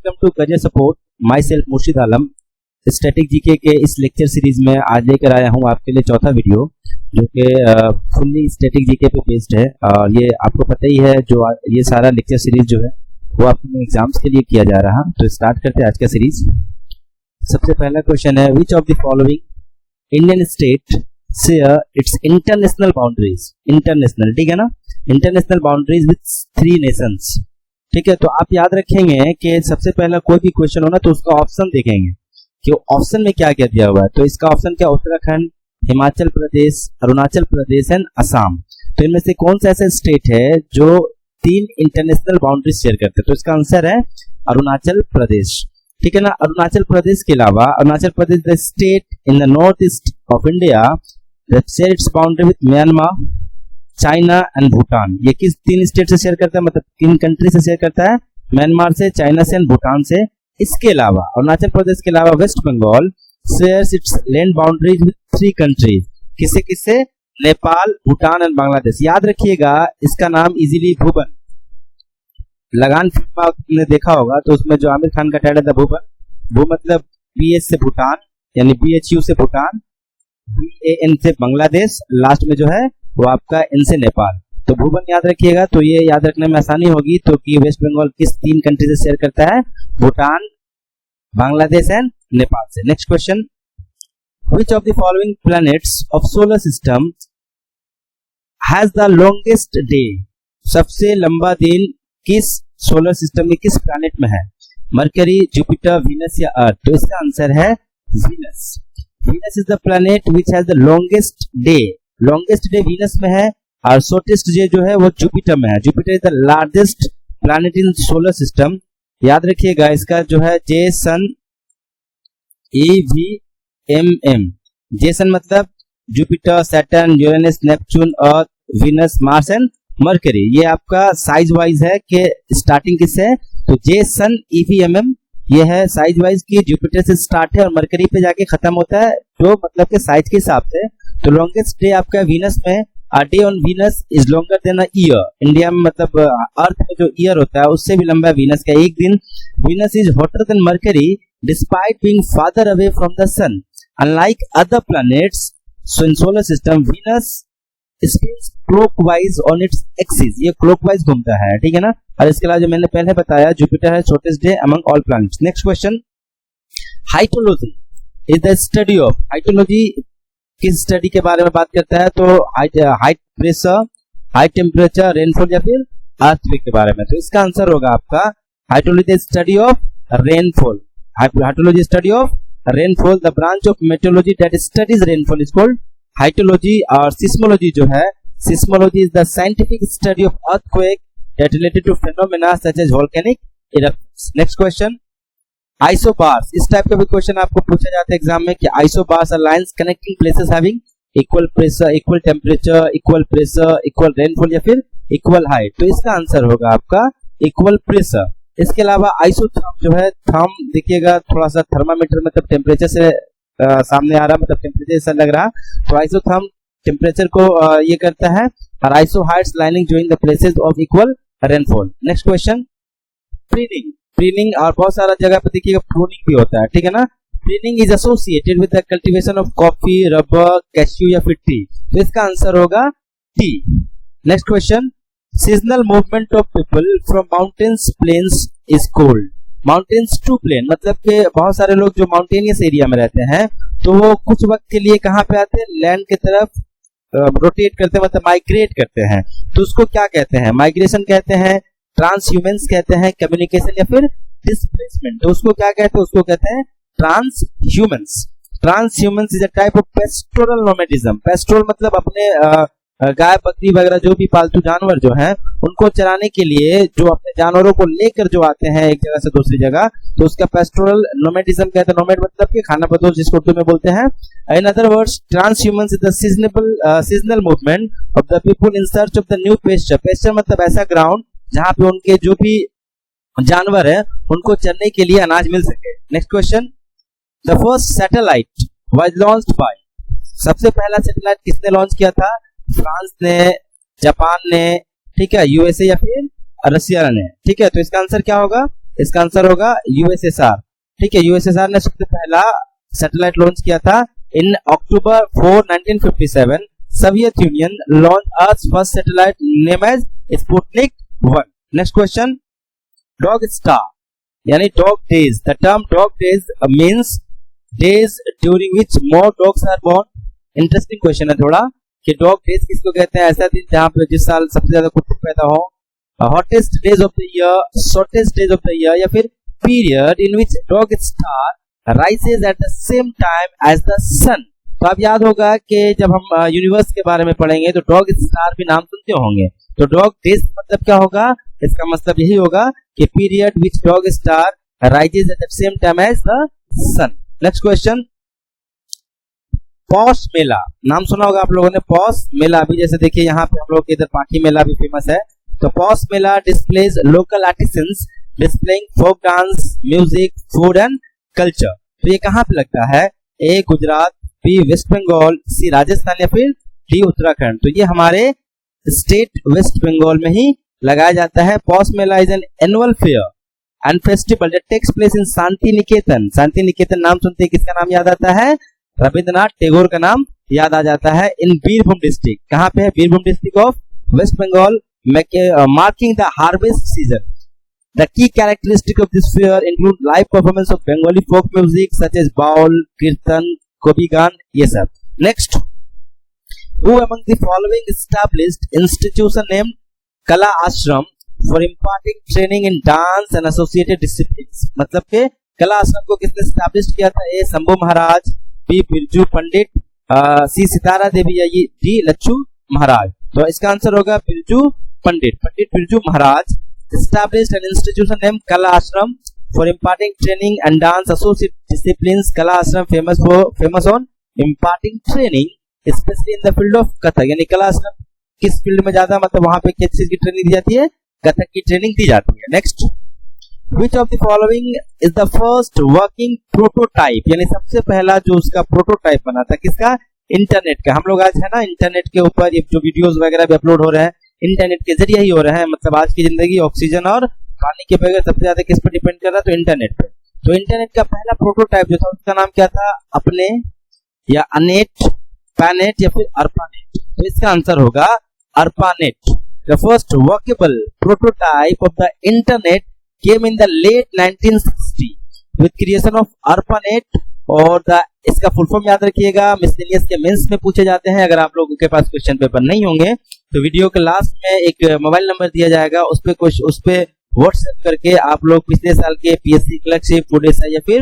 Welcome to career support. Myself Murshid Alam. Static GK के इस lecture series में आज लेकर आया हूं आपके लिए चौथा वीडियो, जो कि फुल्ली स्टैटिक जीके पे बेस्ड है। और ये आपको पता ही है, जो ये सारा लेक्चर सीरीज जो है वो अपने एग्जाम्स के लिए किया जा रहा। तो स्टार्ट करते हैं आज का सीरीज। सबसे पहला क्वेश्चन है, which of the following Indian state share its international boundaries. International, ठीक है ना, इंटरनेशनल बाउंड्रीज विद 3 नेशंस। ठीक है, तो आप याद रखेंगे कि सबसे पहला कोई भी क्वेश्चन हो ना तो उसका ऑप्शन देखेंगे कि ऑप्शन में क्या क्या दिया हुआ है। तो इसका ऑप्शन क्या, उत्तराखंड, हिमाचल प्रदेश, अरुणाचल प्रदेश एंड असम। तो इनमें से कौन सा ऐसा स्टेट है जो 3 इंटरनेशनल बाउंड्री शेयर करते हैं? तो इसका आंसर है अरुणाचल प्रदेश। ठीक है ना, अरुणाचल प्रदेश के अलावा Arunachal Pradesh the state in the north east of India that share its boundary with Myanmar, China and Bhutan. ये किस 3 स्टेट से शेयर करता है, मतलब किन कंट्री से शेयर करता है? म्यांमार से, चाइना से एंड भूटान से। इसके अलावा अरुणाचल प्रदेश के अलावा West Bengal shares its land boundaries with 3 countries. किससे किससे? नेपाल, भूटान एंड बांग्लादेश। याद रखिएगा, इसका नाम इजीली भूबन। लगान फिल्म आपने देखा होगा तो उसमें जो आमिर खान का टाइटल था भूबन, वो मतलब BH से भूटान यानी BHU से भूटान, BAN से बांग्लादेश, लास्ट में जो है वो आपका N से नेपाल। तो भूबन याद रखिएगा, तो ये याद रखने में आसानी होगी। तो कि वेस्ट बंगाल किस 3 कंट्री से शेयर करता है? भूटान, बांग्लादेश एंड नेपाल से। Next question, which of the following planets of solar system has the longest day? सबसे लंबा दिन किस सोलर सिस्टम में किस प्लैनेट में है? मरकरी, जुपिटर, वीनस या अर्थ? तो इसका आंसर है Venus. Venus is the planet which has the longest day. Longest day Venus में है और शॉर्टेस्ट डे जो है वो जुपिटर में है। Jupiter is the largest planet in solar system. याद रखिएगा, इसका जो है जेसन, EVMM। जेसन मतलब Jupiter, Saturn, Uranus, Neptune, earth, Venus, Mars and mercury. ये आपका साइज वाइज है कि स्टार्टिंग किससे है? तो जेसन, EVMM ये है साइज वाइज की जुपिटर से स्टार्ट है और मरकरी पे जाके खत्म होता है, जो मतलब के साइज के हिसाब से। तो लॉन्गेस्ट डे आपका वीनस में। A day on Venus is longer than a year। India में मतलब अर्थ में जो ईयर होता है उससे भी लंबा है वीनस का एक दिन। Venus is hotter than Mercury despite being farther away from the sun। Unlike other planets, so in solar system, Venus spins clockwise on its axis। ये clockwise घूमता है, ठीक है ना। और इसके अलावा जो मैंने पहले बताया, जुपिटर है shortest day among all planets। Next question, hydrology is the study of। Hydrology किस स्टडी के बारे में बात करता है? तो height pressure, high temperature, rainfall या फिर अर्थक्वेक के बारे में। तो इसका आंसर होगा आपका hydrology study of rainfall. Hydrology study of rainfall. The branch of meteorology that studies rainfall is called hydrology. और सिस्मोलॉजी जो है, seismology is the scientific study of earthquake that related to phenomena such as volcanic eruptions. Next question, isobars. इस type का भी question आपको पूछा जाता है एग्जाम में कि isobars are lines connecting places having equal pressure, equal temperature, equal pressure, equal rainfall या फिर इक्वल हाइट। तो इसका आंसर होगा आपका इक्वल प्रेशर। इसके अलावा आइसोथर्म जो है, थर्म देखिएगा थोड़ा सा थर्मामीटर मतलब टेम्परेचर से सामने आ रहा, मतलब टेम्परेचर ऐसा लग रहा। तो आइसोथर्म टेम्परेचर को ये करता है। और isohyets lining joining the places of equal rainfall. Next question, preening. Preening और बहुत सारा जगह पे देखिएगा प्रूनिंग भी होता है, ठीक है ना। Pruning is associated with the cultivation of coffee, rubber, cashew या फिर टी। तो इसका आंसर होगा tea. Next question, seasonal movement of people from mountains plains is called. Mountains to plain मतलब कि बहुत सारे लोग जो माउंटेनियस एरिया में रहते हैं तो वो कुछ वक्त के लिए कहाँ पे आते हैं? लैंड की तरफ रोटेट करते हैं, मतलब माइग्रेट करते हैं। तो उसको क्या कहते हैं? माइग्रेशन कहते हैं, ट्रांसह्यूमेंस कहते हैं, कम्युनिकेशन या फिर डिस्प्लेसमेंट। तो उसको क्या कहते हैं? उसको कहते हैं transhumance. Transhumance is a type of pastoral nomadism. Pastoral मतलब अपने गाय, बकरी वगैरह जो भी पालतू जानवर जो हैं उनको चराने के लिए जो अपने जानवरों को लेकर जो आते हैं एक जगह से दूसरी जगह, तो उसका पेस्टोरल नोमैडिज्म कहते हैं। नोमैड मतलब कि खाना बदोश, जिसको उर्दू में बोलते हैं। In other words, transhumance is the seasonal movement of the people in search of the new pasture. Pasture मतलब ऐसा ग्राउंड जहां पे उनके जो भी जानवर है उनको चरने के लिए अनाज मिल सके। Next question, the first satellite was launched by. सबसे पहला सैटेलाइट किसने लॉन्च किया था? फ्रांस ने, जापान ने, ठीक है, यूएसए या फिर रशिया ने। ठीक है, तो इसका आंसर क्या होगा? इसका आंसर होगा यूएसएसआर। ठीक है, यूएसएसआर ने सबसे पहला सैटेलाइट लॉन्च किया था in October 4, 1957। Soviet Union launch earth first satellite name as Sputnik 1। Next question, dog star यानी dog days. The term dog days means days during which more dogs are born. Interesting question है थोड़ा कि dog days किसको कहते हैं, ऐसा दिन जहां पे जिस साल सबसे ज्यादा कुत्ते पैदा हो। Hottest days of the year, shortest days of the year, या फिर period in which dog star rises at the same time as the sun. तो आप याद होगा कि जब हम यूनिवर्स के बारे में पढ़ेंगे तो डॉग स्टार भी नाम सुनते होंगे। तो डॉग डेज मतलब क्या होगा, इसका मतलब यही होगा कि period which dog star rises at the same time as the sun. Next question, Poush Mela नाम सुना होगा आप लोगों ने। पौष मेला भी जैसे देखिए यहाँ पे हम लोग के इधर पाखी मेला भी फेमस है। तो Poush Mela displays local artisans displaying folk dance, music, food and culture. तो ये कहाँ पे लगता है, A Gujarat, B West Bengal, C Rajasthan, या फिर डी उत्तराखंड। तो ये हमारे स्टेट वेस्ट बंगाल में ही लगाया जाता है। Poush Mela is an annual fair and festival that takes place in Shanti Niketan. Shanti Niketan नाम सुनते ही किसका नाम याद आता है, रविंद्रनाथ टैगोर का नाम याद आ जाता है। इन बीरभूम डिस्ट्रिक्ट, कहाँ पे है, Birbhum district of West Bengal, marking the harvest season. The key characteristic of this fair include live performance of Bengali folk music such as baul, kirtan, kobigan, ये सब। Next, who among the following established institution named Kala Ashram for imparting training in dance and associated disciplines? मतलब के कला आश्रम को किसने establish किया था, ए शंभू महाराज, बी बिरजू पंडित, सी सितारा देवी, या डी लच्छू महाराज। तो इसका आंसर होगा बिरजू पंडित, Pandit Birju Maharaj established an institution named Kala Ashram for imparting training and dance associated disciplines. Kala Ashram famous on imparting training especially in the field of Kathak। यानी कला आश्रम किस फील्ड में ज्यादा, मतलब वहां पे किस चीज की ट्रेनिंग दी जाती है, कथक की ट्रेनिंग दी जाती है। Next, which of the following is the first working prototype, यानी सबसे पहला जो उसका प्रोटोटाइप बना था किसका, इंटरनेट का। हम लोग आज है ना इंटरनेट के ऊपर ये जो वीडियोस वगैरह भी अपलोड हो रहे हैं इंटरनेट के जरिए ही हो रहे हैं। मतलब आज की जिंदगी ऑक्सीजन और पानी के बगैर सबसे ज्यादा किस पर डिपेंड कर रहा है, तो इंटरनेट पे। तो इंटरनेट का पहला प्रोटोटाइप जो था उसका नाम क्या था, अपने, या अनेट, पैनेट, या फिर अर्पानेट। तो इसका आंसर होगा ARPANET. The first workable prototype of the internet came in the late 1960 with creation of ARPANET. और इसका फुल फॉर्म याद रखिएगा, मिसलेनियस के मेंस में पूछे जाते हैं। अगर आप लोगों के पास क्वेश्चन पेपर नहीं होंगे तो वीडियो के लास्ट में एक मोबाइल नंबर दिया जाएगा, उस पे व्हाट्सएप करके आप लोग पिछले साल के पीएससी क्लर्कशिप, फूड एसआई या फिर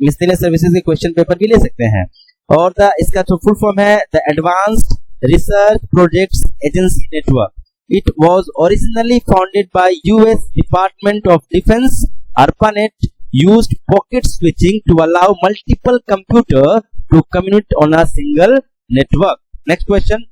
मिसलेनियस सर्विसेज के क्वेश्चन पेपर भी ले सकते हैं। और इसका जो फुल फॉर्म है, the advanced research projects agency network. It was originally founded by US department of defence. ARPANET used pocket switching to allow multiple computers to communicate on a single network. Next question,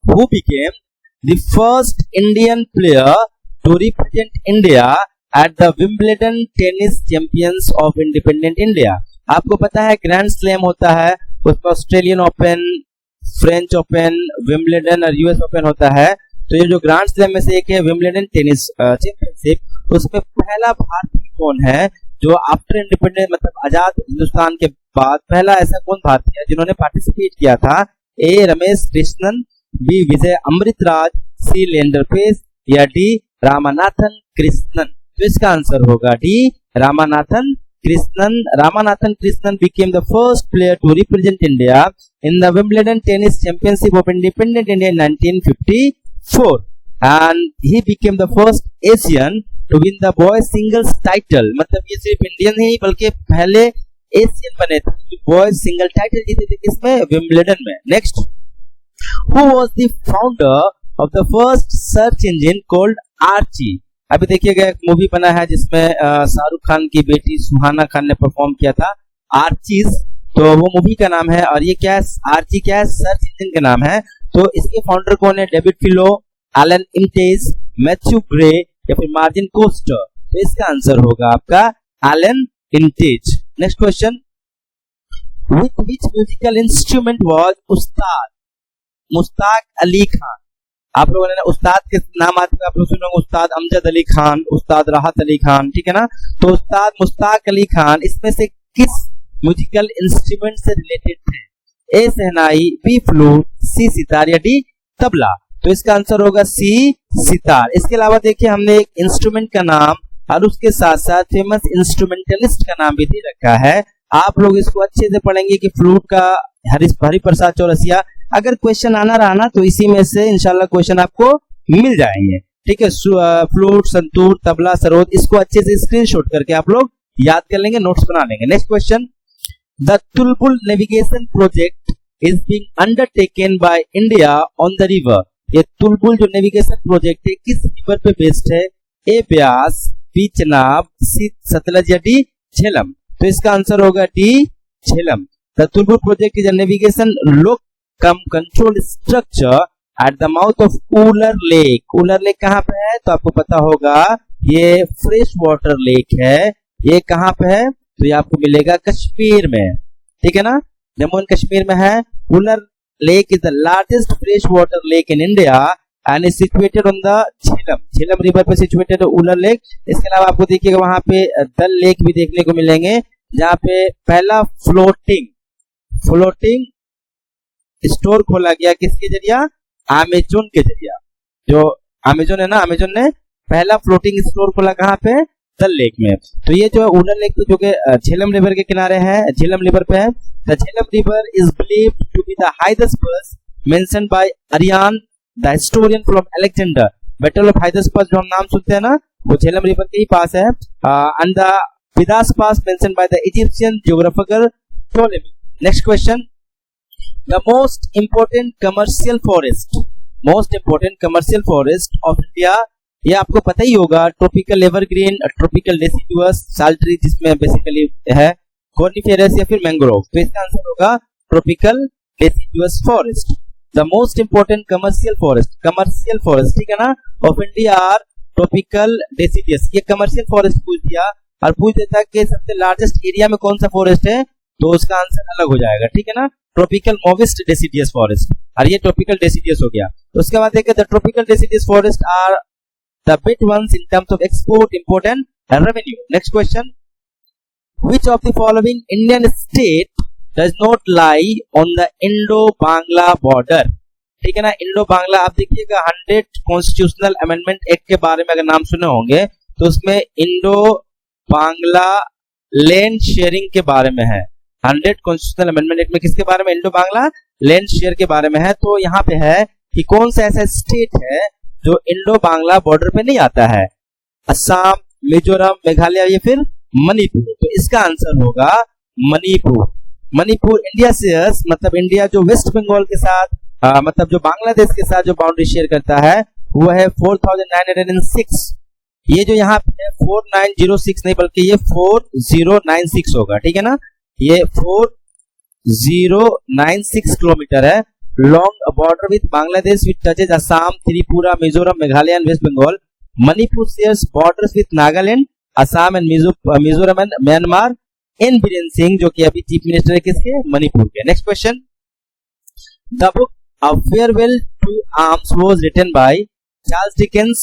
who became the first Indian player to represent India at the Wimbledon Tennis Champions of Independent India? आपको पता है grand slam होता है, उसमें Australian open, French open, Wimbledon और US open होता है। तो ये जो ग्रैंड स्लैम में से एक है विम्बलडन टेनिस चैंपियनशिप, उसमें पहला भारतीय कौन है जो आफ्टर इंडिपेंडेंस, मतलब आजाद हिंदुस्तान के बाद पहला ऐसा कौन भारतीय है जिन्होंने पार्टिसिपेट किया था, ए रमेश कृष्णन, बी विजय अमृतराज, सी लेंडर पेस, या डी रामानाथन कृष्णन। तो इसका आंसर होगा D Ramanathan Krishnan. Ramanathan Krishnan became the first player to represent India in the Wimbledon Tennis Championship of Independent India in 1954 and he became the first Asian to win the boys singles title। मतलब ये सिर्फ Indian नहीं बल्कि पहले Asian बने थे boys single title जीते थे किसमें, विम्बलडन में। Next, who was the founder of the first search engine called Archie. अभी देखिएगा एक मूवी बना है जिसमें शाहरुख खान की बेटी सुहाना खान ने परफॉर्म किया था, आर्चीज। तो वो मूवी का नाम है और ये क्या है, आर्ची क्या है, सर्च इंजन का नाम है। तो इसके फाउंडर कौन है, David Filo, Alan Emtage, Matthew Gray, या फिर मार्जिन कोस्टर। तो इसका आंसर होगा आपका Alan Emtage. Next question, which musical instrument was Ustad Mushtaq Ali Khan आप लोगों ने ना उस्ताद के नाम आते हुए आप लोग सुने होंगे, उस्ताद अमजद अली खान, उस्ताद राहत अली खान, ठीक है ना। तो उस्ताद मुश्ताक अली खान इसमें से किस म्यूजिकल इंस्ट्रूमेंट से रिलेटेड थे? ए शहनाई, बी फ्लूट, सी सितार या डी तबला। तो इसका आंसर होगा सी सितार। इसके अलावा देखिए हमने एक इंस्ट्रूमेंट का नाम और उसके साथ साथ फेमस इंस्ट्रूमेंटलिस्ट का नाम भी दे रखा है। आप लोग इसको अच्छे से पढ़ेंगे कि फ्लूट का हरि प्रसाद चौरसिया। अगर क्वेश्चन आना रहा ना तो इसी में से इंशाल्लाह क्वेश्चन आपको मिल जाएंगे, ठीक है। फ्लूट, संतूर, तबला, सरोद, इसको अच्छे से स्क्रीनशॉट करके आप लोग याद कर लेंगे, नोट्स बना लेंगे। Next question, the Tulbul navigation project is being undertaken by India on the river. ये तुलबुल जो नेविगेशन प्रोजेक्ट है किस रिवर पे बेस्ड है? A Beas, B Chenab, C Sutlej या डी झेलम। तो इसका आंसर होगा D Jhelum. The Tulbul project is a navigation lock cum control structure at the mouth of Wular lake. Wular lake कहाँ पे है? तो आपको पता होगा ये फ्रेश वाटर लेक है। ये कहाँ पे है? तो ये आपको मिलेगा कश्मीर में, ठीक है ना, जम्मू एंड कश्मीर में है। Wular lake is the largest fresh water lake in India and is situated on the Jhelum river पे सिचुएटेड है उलर लेक। इसके अलावा आपको देखिएगा वहां पे दल लेक भी देखने को मिलेंगे, जहाँ पे पहला फ्लोटिंग स्टोर खोला गया किसके जरिया? अमेजोन के जरिया। जो अमेजोन है ना, अमेजोन ने पहला फ्लोटिंग स्टोर खोला कहाँ पे? दल लेक में। तो ये जो है उलर लेक जो कि झेलम रिवर के किनारे है, झेलम रिवर पे है। The Jhelum river is believed to be the Hydaspes mentioned by Arrian the historian from Alexander. Battle of Hydaspes जो हम नाम सुनते हैं ना, वो झेलम रिवर के ही पास है। And the Bidaspes mentioned by the Egyptian geographer Ptolemy. Next question, the most important commercial forest of India. ये आपको पता ही होगा, tropical evergreen, tropical deciduous, sal tree जिसमें बेसिकली है, कॉर्निफेरस या फिर मैंग्रोव। तो इसका आंसर होगा tropical deciduous forest. The most important commercial forest, ठीक है ना, of India are tropical deciduous. ये कमर्शियल फॉरेस्ट पूछ दिया और पूछ देता कि सबसे लार्जेस्ट एरिया में कौन सा फॉरेस्ट है, तो उसका आंसर अलग हो जाएगा, ठीक है ना, ट्रॉपिकल मोविस्ट डेसिडियस फॉरेस्ट। और ये ट्रॉपिकल डेसिडियस हो गया। तो उसके बाद देखिए the tropical deciduous forest are the big ones in terms of export, import and revenue. Next question, which of the following Indian state does not lie on the Indo-Bangla border? ठीक है ना, इंडो-बांग्ला। आप देखिएगा 100 कॉन्स्टिट्यूशनल अमेंडमेंट एक्ट के बारे में अगर नाम सुने होंगे तो उसमें इंडो-बांग्ला लैंड शेयरिंग के बारे में है। 100 कॉन्स्टिट्यूशनल अमेंडमेंट एक्ट में किसके बारे में? इंडो-बांग्ला लैंड शेयर के बारे में है। तो यहाँ पे है कि कौन सा ऐसा स्टेट है जो इंडो बांग्ला बॉर्डर पे नहीं आता है? असम, मिजोरम, मेघालय या फिर मणिपुर। तो इसका आंसर होगा मणिपुर। मणिपुर इंडिया शेयर्स, मतलब इंडिया जो वेस्ट बंगाल के साथ मतलब जो बांग्लादेश के साथ जो बाउंड्री शेयर करता है वो है 4906। ये जो यहाँ पे है 4906 नहीं बल्कि ये 4096 होगा, ठीक है ना, ये 4096 किलोमीटर है। Long border with Bangladesh which touches Assam, Tripura, Mizoram, Meghalaya and West Bengal. Manipur shares borders with Nagaland, Assam and Mizoram and Myanmar. N Biren Singh जो कि अभी चीफ मिनिस्टर है किसके? मणिपुर के। Next question, the book A Farewell to Arms was written by Charles Dickens,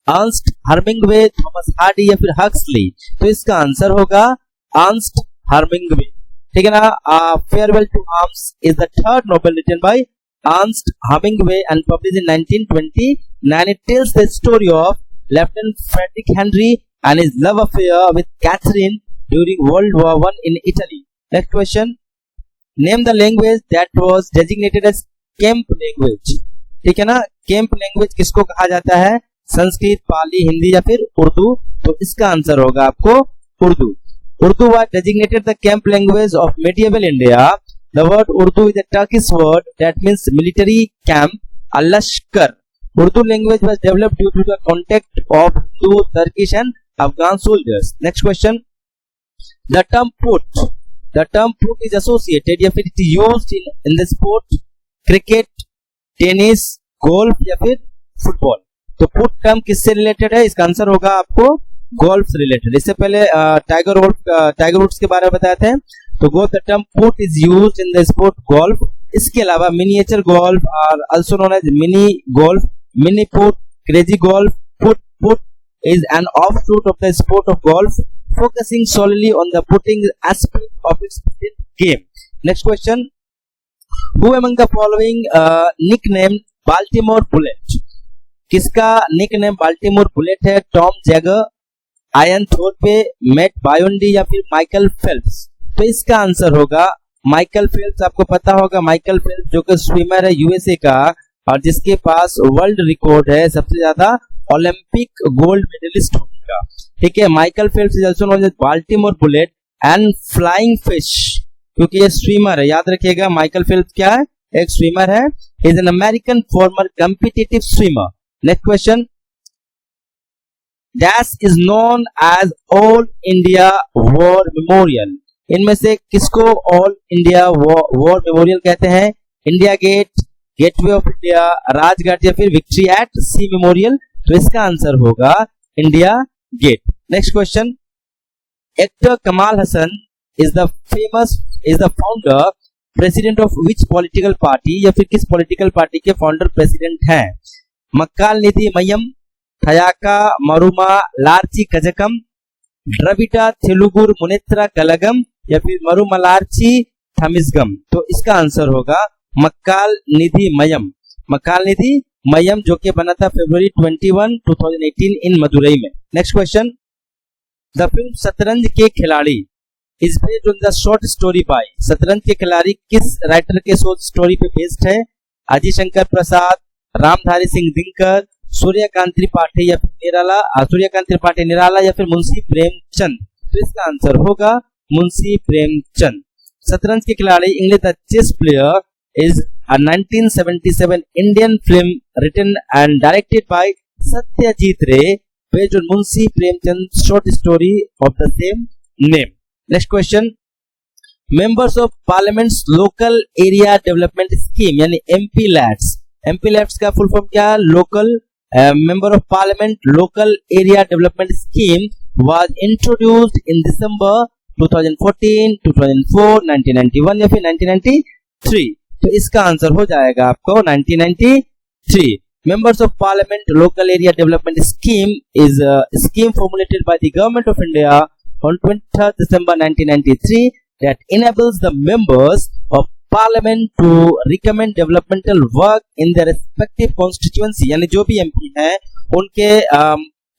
Ernest Hemingway, Thomas Hardy या फिर Huxley. तो इसका आंसर होगा अर्नस्ट हर्मिंगवे, ठीक है ना। Farewell to Arms is the third novel written by Ernest Hemingway and published in 1929. It tells the story of Lieutenant Frederick Henry and his love affair with Catherine during World War I in Italy. Next question, name the language that was designated as camp language. ठीक है ना, camp language किसको कहा जाता है? संस्कृत, पाली, हिंदी या फिर उर्दू। तो इसका आंसर होगा आपको Urdu. Urdu was designated the camp language of medieval India. The word Urdu is a Turkish word that means military camp, a lashkar. Urdu language was developed due to the contact of Hindu, Turkish and Afghan soldiers. Next question, the term put is associated या फिर it is used in the sport cricket, tennis, golf या फिर football. तो put term किससे related है? इसका answer होगा आपको गोल्फ से रिलेटेड। इससे पहले टाइगर वुड्स के बारे में बताए थे। तो go the term putt is used in the sport golf. इसके अलावा मिनिएचर गोल्फ और also known as mini golf, mini putt, crazy golf, putt is an offshoot of the sport of golf, focusing solely on the putting aspect of its game. Next question: Who among the following nicknamed Baltimore Bullet? किसका nickname Baltimore bullet है? Tom Jaeger, ion थोरपे, mat Biondi या फिर Michael Phelps? तो इसका answer होगा Michael Phelps. आपको पता होगा माइकल फेल्प्स जो कि स्विमर है यूएसए का और जिसके पास वर्ल्ड रिकॉर्ड है सबसे ज्यादा ओलंपिक गोल्ड मेडलिस्ट होने का। ठीक है, Michael Phelps is also known as Baltimore Bullet and Flying Fish, क्योंकि ये स्विमर है। याद रखिएगा माइकल फेल्प्स क्या है? एक स्विमर है। Is an American former competitive swimmer. Next question: dash is known as All India War Memorial? इनमें से किसको ऑल इंडिया वॉर मेमोरियल कहते हैं? India Gate, Gateway of India, Rajghat या फिर विक्ट्री एट सी मेमोरियल? तो इसका आंसर होगा India Gate. Next question: actor Kamal Haasan is the founder president of which political party? या फिर किस पॉलिटिकल पार्टी के फाउंडर प्रेसिडेंट हैं? मक्काल निधि मयम, थयाका मरुमा लार्ची कजकम, द्रविड़ा तेलुगुर मुनेत्रा कलगम या फिर मरुमलार्ची थमिसगम? तो इसका आंसर होगा मक्काल निधि मयम। मक्काल निधि मयम जो कि बना था फरवरी 21, 2018 इन मदुरई में। नेक्स्ट क्वेश्चन: द फिल्म शतरंज के खिलाड़ी is based on the short story by? शतरंज के खिलाड़ी किस राइटर के शॉर्ट स्टोरी पे बेस्ड है? अजय शंकर प्रसाद, रामधारी सिंह दिनकर, सूर्यकांत त्रिपाठी या फिर निराला या फिर मुंशी प्रेमचंद? तो इसका आंसर होगा Munshi Premchand. Shatranj Ke Khiladi English the chess player is a 1977 Indian film written and directed by Satyajit Ray based on Munshi Premchand's short story of the same name. Next question: Members of Parliament's Local Area Development Scheme यानी MPLADS. MPLADS का full form क्या है? Local Member of Parliament Local Area Development Scheme was introduced in December 2014, 2004, 1991 या फिर 1993? तो इसका answer हो जाएगा आपको 1993। Members of Parliament Local Area Development Scheme is a scheme formulated by the Government of India on 23rd December 1993 that enables the members of Parliament to recommend developmental work in their respective constituency। यानी जो भी MP है उनके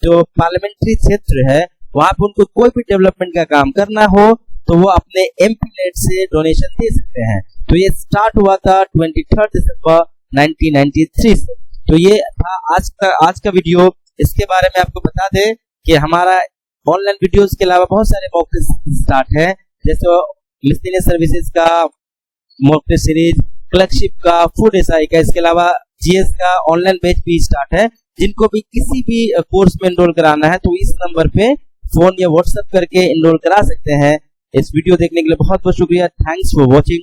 जो parliamentary क्षेत्र है वहां पर उनको कोई भी डेवलपमेंट का काम करना हो तो वो अपने एमपीलेट से डोनेशन दे सकते हैं। तो ये स्टार्ट हुआ था 23 दिसंबर 1993 से। तो ये था आज का वीडियो। इसके बारे में आपको बता दें कि हमारा ऑनलाइन वीडियोस के अलावा बहुत सारे मॉक टेस्ट स्टार्ट है, जैसे मिसलेनियस सर्विसेज का मॉक टेस्ट सीरीज, क्लर्कशिप का, फूड एसआई का, इसके अलावा जीएस का ऑनलाइन बैच भी स्टार्ट है। जिनको भी किसी भी कोर्स में एनरोल कराना है तो इस नंबर पे फोन या व्हाट्सएप करके एनरोल करा सकते हैं। इस वीडियो देखने के लिए बहुत बहुत शुक्रिया। Thanks for watching.